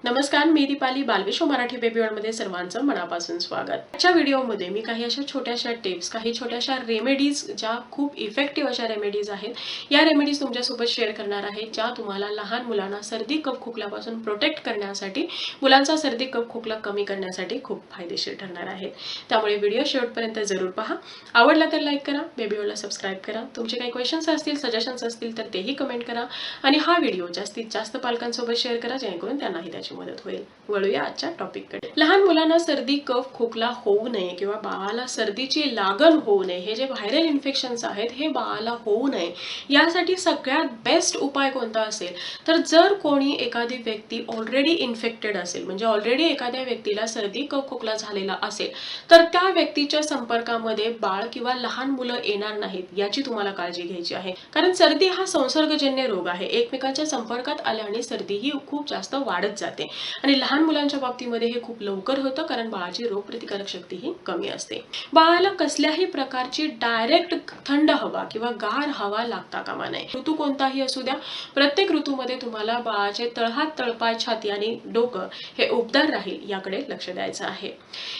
नमस्कार, मी दीपाली. बालविश्व मराठी बेबी वर्ल्डमध्ये सर्वांचं मनापासून स्वागत. आजच्या व्हिडिओमध्ये मी काही अशा छोट्याशा टिप्स, काही छोट्याशा रेमेडीज, ज्या खूप इफेक्टिव्ह अशा रेमेडीज आहेत, या रेमेडीज तुमच्यासोबत शेअर करणार आहे, ज्या तुम्हाला लहान मुलांना सर्दी कफ खोकल्यापासून प्रोटेक्ट करण्यासाठी, मुलांचा सर्दी कफ खोकला कमी करण्यासाठी खूप फायदेशीर ठरणार आहेत. त्यामुळे व्हिडिओ शेवटपर्यंत जरूर पहा. आवडला तर लाईक करा, बेबी वर्ल्डला सबस्क्राईब करा. तुमचे काही क्वेश्चन्स असतील, सजेशन्स असतील तर तेही कमेंट करा आणि हा व्हिडिओ जास्तीत जास्त पालकांसोबत शेअर करा, जेणेकरून त्यांनाही त्याची मदत होईल. वळूया आजच्या टॉपिककडे. लहान मुलांना सर्दी कफ खोकला होऊ नये किंवा बाळाला सर्दीची लागण होऊ नये, हे जे व्हायरल इन्फेक्शन्स आहेत हे बाळाला होऊ नये, यासाठी सगळ्यात बेस्ट उपाय कोणता असेल तर जर कोणी एखादी व्यक्ती ऑलरेडी इन्फेक्टेड असेल, म्हणजे ऑलरेडी एखाद्या व्यक्तीला सर्दी कफ खोकला झालेला असेल, तर त्या व्यक्तीच्या संपर्कामध्ये बाळ किंवा लहान मुलं येणार नाहीत, याची तुम्हाला काळजी घ्यायची आहे. कारण सर्दी हा संसर्गजन्य रोग आहे. एकमेकांच्या संपर्कात आल्याने सर्दी ही खूप जास्त वाढत जाते आणि लहान मुलांच्या बाबतीमध्ये हे खूप लवकर होतं, कारण बाळाची रोगप्रतिकारक शक्ती ही कमी असते. बाळाला कसल्याही प्रकारची डायरेक्ट थंड हवा किंवा गार हवा लागता कामा नये. ऋतू कोणताही असू द्या, प्रत्येक ऋतूमध्ये तुम्हाला बाळाचे तळहात, तळपाय, छाती आणि डोकं हे उबदार राहील याकडे लक्ष द्यायचं आहे.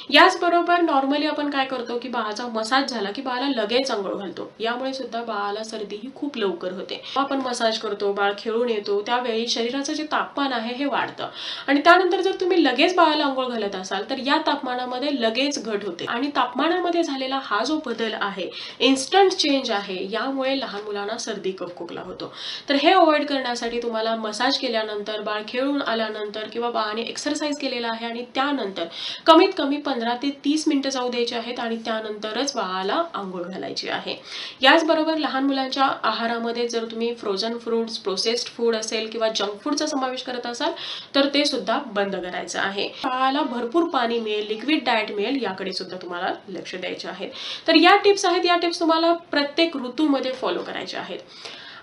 याचबरोबर नॉर्मली आपण काय करतो की बाळाचा मसाज झाला की बाळाला लगेच अंघोळ घालतो. यामुळे सुद्धा बाळाला सर्दी ही खूप लवकर होते. आपण मसाज करतो, बाळ खेळून येतो, त्यावेळी शरीराचं जे तापमान आहे हे वाढतं आणि त्यानंतर जर तुम्ही लगेच बाळाला अंघोळ घालत असाल तर या तापमानामध्ये लगेच घट होते आणि तापमानामध्ये झालेला हा जो बदल आहे, इन्स्टंट चेंज आहे, यामुळे लहान मुलांना सर्दी कफ खोकला होतो. तर हे अवॉइड करण्यासाठी तुम्हाला मसाज केल्यानंतर, बाळ खेळून आल्यानंतर किंवा बाळाने एक्सरसाइज केलेला आहे आणि त्यानंतर कमीत कमी 15 ते 30 मिनिटं जाऊ द्यायचे आहेत आणि त्यानंतरच बाळाला अंघोळ घालायची आहे. याचबरोबर लहान मुलांच्या आहारामध्ये जर तुम्ही फ्रोझन फ्रूट्स, प्रोसेस्ड फूड असेल किंवा जंक फूडचा समावेश करत असाल तर ते सुद्धा बंद करायचं आहे. बाळाला भरपूर पाणी मिळेल, लिक्विड डाएट मिळेल, याकडे सुद्धा तुम्हाला लक्ष द्यायचे आहे. तर या टिप्स आहेत, या टिप्स तुम्हाला प्रत्येक ऋतूमध्ये फॉलो करायचे आहेत.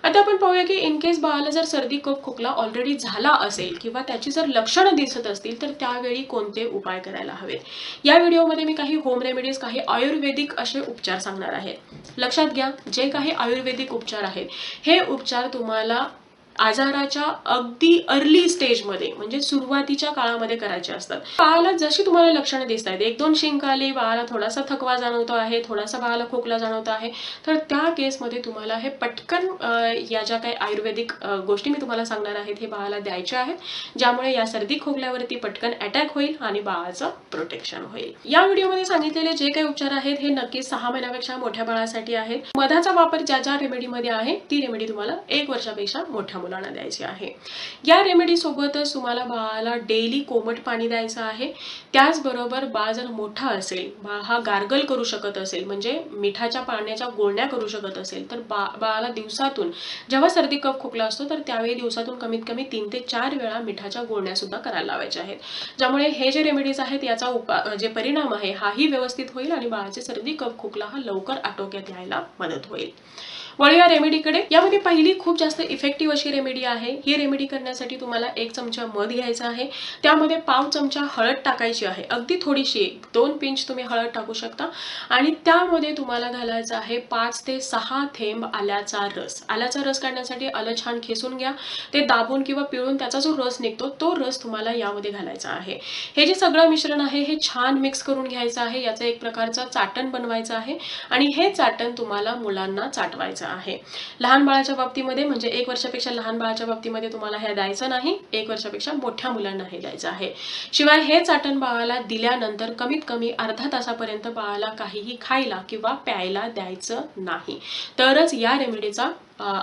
आता आपण पाहूया की इन केस बाळाला जर सर्दी कफ खोकला ऑलरेडी झाला असेल किंवा त्याची जर लक्षणं दिसत असतील तर त्यावेळी कोणते उपाय करायला हवेत. या व्हिडिओमध्ये मी काही होम रेमेडीज, काही आयुर्वेदिक असे उपचार सांगणार आहे. लक्षात घ्या, जे काही आयुर्वेदिक उपचार आहेत हे उपचार तुम्हाला आजाराच्या अगदी अर्ली स्टेजमध्ये, म्हणजे सुरुवातीच्या काळामध्ये करायचे असतात. बाळाला जशी तुम्हाला लक्षणं दिसत आहेत, 1-2 शिंक आली, बाळाला थोडासा थकवा जाणवतो आहे, थोडासा बाळाला खोकला जाणवतो आहे, तर त्या केसमध्ये तुम्हाला हे पटकन या ज्या काही आयुर्वेदिक गोष्टी मी तुम्हाला सांगणार आहेत हे बाळाला द्यायचे आहेत, ज्यामुळे या सर्दी खोकल्यावरती पटकन अटॅक होईल आणि बाळाचं प्रोटेक्शन होईल. या व्हिडिओमध्ये सांगितलेले जे काही उपचार आहेत हे नक्कीच 6 महिन्यापेक्षा मोठ्या बाळासाठी आहेत. मधाचा वापर ज्या ज्या रेमेडीमध्ये आहे ती रेमेडी तुम्हाला 1 वर्षापेक्षा मोठ्या मुलांना द्यायची आहे. या रेमेडी सोबतच तुम्हाला बाळाला डेली कोमट पाणी द्यायचं आहे. त्याचबरोबर बाळ जर मोठा असेल, बाळ हा गार्गल करू शकत असेल, म्हणजे मिठाच्या पाण्याच्या गुळण्या करू शकत असेल, तर बाळाला दिवसातून जेव्हा सर्दी कफ खोकला असतो तर त्यावेळी दिवसातून कमीत कमी 3 ते 4 वेळा मिठाच्या गुळण्या सुद्धा करायला लावायच्या आहेत. ज्यामुळे हे जे रेमेडीज आहेत याचा जे परिणाम आहे हाही व्यवस्थित होईल आणि बाळाचे सर्दी कफ खोकला हा लवकर आटोक्यात यायला मदत होईल. वळूया रेमेडीकडे. यामध्ये पहिली खूप जास्त इफेक्टिव्ह अशी रेमेडी आहे. ही रेमेडी करण्यासाठी तुम्हाला 1 चमचा मध घ्यायचा आहे, त्यामध्ये पाव चमचा हळद टाकायची आहे, अगदी थोडीशी, 2 पिंच तुम्ही हळद टाकू शकता आणि त्यामध्ये तुम्हाला घालायचा आहे 5 ते 6 थेंब आल्याचा रस. आल्याचा रस काढण्यासाठी आलं छान खेसून घ्या, ते दाबून किंवा पिळून त्याचा जो रस निघतो तो रस तुम्हाला यामध्ये घालायचा आहे. हे जे सगळं मिश्रण आहे हे छान मिक्स करून घ्यायचं आहे. याचं एक प्रकारचं चाटण बनवायचं आहे आणि हे चाटण तुम्हाला मुलांना चाटवायचं आहे. लहान बाळाच्या बाबतीमध्ये, म्हणजे 1 वर्षापेक्षा लहान बाळाच्या बाबतीमध्ये तुम्हाला हे द्यायचं नाही, 1 वर्षापेक्षा मोठ्या मुलांना हे द्यायचं आहे. शिवाय हे चाटण बाळाला दिल्यानंतर कमीत कमी अर्धा तासापर्यंत बाळाला काहीही खायला किंवा प्यायला द्यायचं नाही, तरच या रेमेडीचा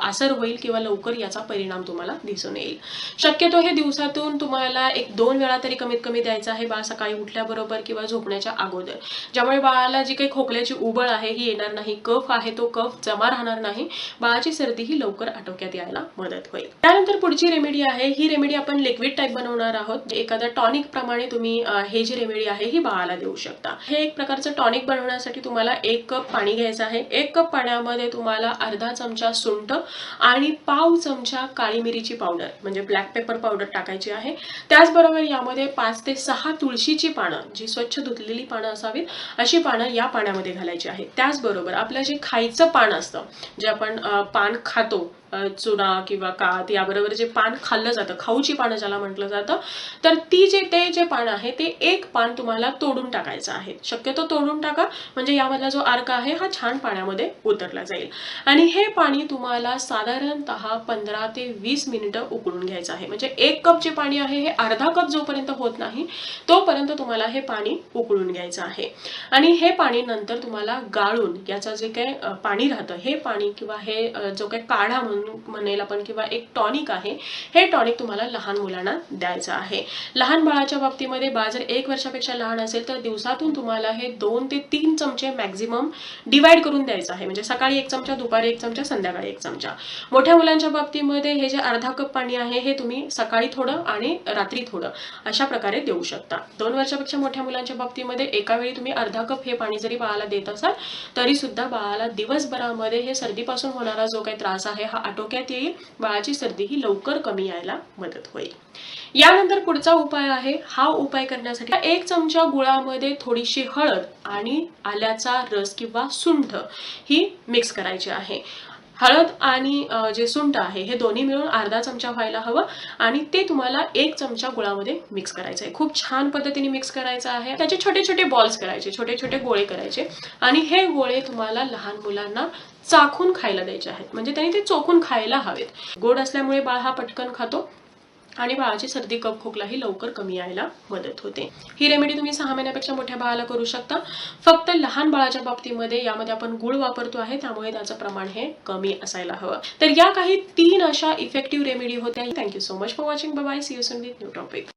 असर होईल किंवा लवकर याचा परिणाम तुम्हाला दिसून येईल. शक्यतो हे दिवसातून तुम्हाला 1-2 वेळा तरी कमीत कमी द्यायचं आहे, बाळ सकाळी उठल्याबरोबर किंवा झोपण्याच्या अगोदर, ज्यामुळे बाळाला जी काही खोकल्याची उबळ आहे ही येणार नाही, कफ आहे तो कफ जमा राहणार नाही, बाळाची सर्दी ही लवकर आटोक्यात यायला मदत होईल. त्यानंतर पुढची रेमेडी आहे, ही रेमेडी आपण लिक्विड टाईप बनवणार आहोत. एखाद्या टॉनिक प्रमाणे तुम्ही हे जी रेमेडी आहे ही बाळाला देऊ शकता. हे एक प्रकारचं टॉनिक बनवण्यासाठी तुम्हाला 1 कप पाणी घ्यायचं आहे. 1 कप पाण्यामध्ये तुम्हाला अर्धा चमचा सुंठ आणि पाव चमचा काळी मिरीची पावडर, म्हणजे ब्लॅक पेपर पावडर टाकायची आहे. त्याचबरोबर यामध्ये 5 ते 6 तुळशीची पानं, जी स्वच्छ धुतलेली पानं असावीत अशी पानं या पाण्यामध्ये घालायची आहेत. त्याचबरोबर आपलं जे खायचं पान असतं, जे आपण पान खातो चुना किंवा कात याबरोबर जे पान खाल्लं जातं, खाऊची पानं ज्याला म्हटलं जातं, तर ते जे पान आहे ते एक पान तुम्हाला तोडून टाकायचं आहे. शक्यतो तोडून टाका, म्हणजे यामधला जो अर्क आहे हा छान पाण्यामध्ये उतरला जाईल. आणि हे पाणी तुम्हाला साधारणतः 15 ते 20 मिनिटं उकळून घ्यायचं आहे. म्हणजे 1 कप जे पाणी आहे हे अर्धा कप जोपर्यंत होत नाही तोपर्यंत तुम्हाला हे पाणी उकळून घ्यायचं आहे. आणि हे पाणी नंतर तुम्हाला गाळून याचं जे काही पाणी राहतं हे पाणी किंवा हे जो काही काढा म्हणेल आपण किंवा एक टॉनिक आहे, हे टॉनिक तुम्हाला लहान मुलांना द्यायचं आहे. लहान बाळाच्या बाबतीमध्ये बाळ जर 1 वर्षापेक्षा लहान असेल तर दिवसातून तुम्हाला हे 2 ते 3 चमचे मॅक्झिमम डिवाइड करून द्यायचं आहे. म्हणजे सकाळी 1 चमचा, दुपारी 1 चमचा, संध्याकाळी 1 चमचा. मोठ्या मुलांच्या बाबतीमध्ये हे जे अर्धा कप पाणी आहे हे तुम्ही सकाळी थोडं आणि रात्री थोडं अशा प्रकारे देऊ शकता. 2 वर्षापेक्षा मोठ्या मुलांच्या बाबतीमध्ये एका वेळी तुम्ही अर्धा कप हे पाणी जरी बाळाला देत असाल तरी सुद्धा बाळाला दिवसभरामध्ये हे सर्दीपासून होणारा जो काही त्रास आहे हा आटोक्यात येईल. बाळाची सर्दी ही लवकर कमी यायला मदत होईल. यानंतर पुढचा उपाय आहे. हा उपाय करण्यासाठी 1 चमचा गुळामध्ये थोडीशी हळद आणि आल्याचा रस किंवा सुंठ ही मिक्स करायची आहे. हळद आणि जे सुंठ आहे हे दोन्ही मिळून अर्धा चमचा व्हायला हवं आणि ते तुम्हाला 1 चमचा गुळामध्ये मिक्स करायचं आहे. खूप छान पद्धतीने मिक्स करायचं आहे. त्याचे छोटे छोटे बॉल्स करायचे, छोटे छोटे गोळे करायचे आणि हे गोळे तुम्हाला लहान मुलांना चाखून खायला द्यायचे आहेत. म्हणजे त्यांनी ते चोखून खायला हवेत. गोड असल्यामुळे बाळ हा पटकन खातो आणि बाळाची सर्दी, कफ, खोकलाही लवकर कमी यायला मदत होते. ही रेमेडी तुम्ही 6 महिन्यापेक्षा मोठ्या बाळाला करू शकता. फक्त लहान बाळाच्या बाबतीमध्ये यामध्ये आपण गुळ वापरतो आहे त्यामुळे त्याचं प्रमाण हे कमी असायला हवं. तर या काही 3 अशा इफेक्टिव्ह रेमेडी होत्या. Thank you so much for watching. Bye bye. See you soon with new topic.